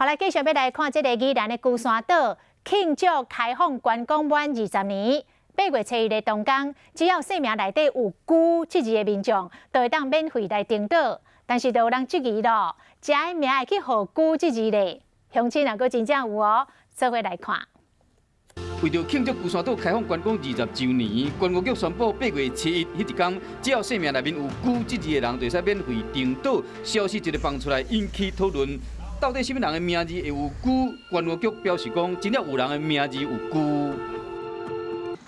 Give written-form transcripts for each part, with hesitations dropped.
后来继续要来看这个宜兰的龟山岛庆祝开放观光满20年。8月初1日动工，只要姓名内底有“龟”这字的民众，就会当免费来登岛。但是，就有人质疑咯，这个名会去号“龟”这字咧？乡亲若果真正有哦，做伙来看。为着庆祝龟山岛开放观光20周年，观光局宣布8月初1迄一天，只要姓名内面有“龟”这字的人，就使免费登岛。消息一直放出来，引起讨论。到底什么人的名字会有“龟”？观光局表示讲，真正有人的名字有“龟”。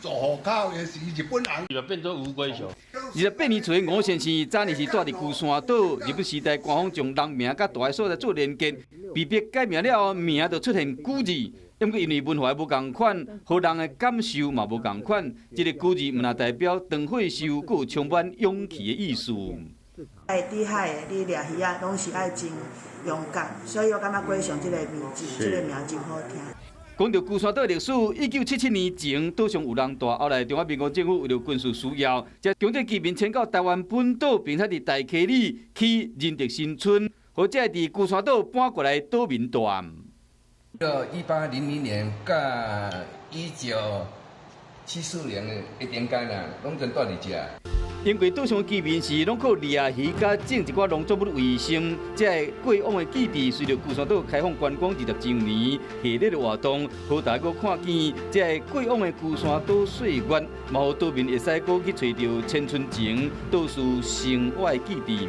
做户口的是日本人，就变做乌龟熊。28年厝的吴先生，早年是住伫龟山岛，日本时代官方将人名甲大个所在做连结，被迫改名了后，名就出现“龟”字。因为文化无共款，和人的感受嘛无共款，这个“龟”字毋但代表长岁寿，佫有充满勇气的意思。在底海的你掠鱼啊，拢是爱真勇敢，所以我感觉龟熊这个名字，这个名真好听。讲到龟山岛历史，1977年前岛上有人大，后来中华民国政府为了军事需要，将强制居民迁到台湾本岛，并且伫大溪里起仁德新村，或者伫龟山岛搬过来岛民住。1800年甲1974年的中间啊，拢全住伫遮。因为岛上的居民是拢靠掠鱼，甲种一寡农作物为生，这过往的基地随着龟山岛开放观光20周年系列的活动，好大家看见这过往的龟山岛岁月，嘛，互岛民会使过去找到千春前岛屿生活的基地。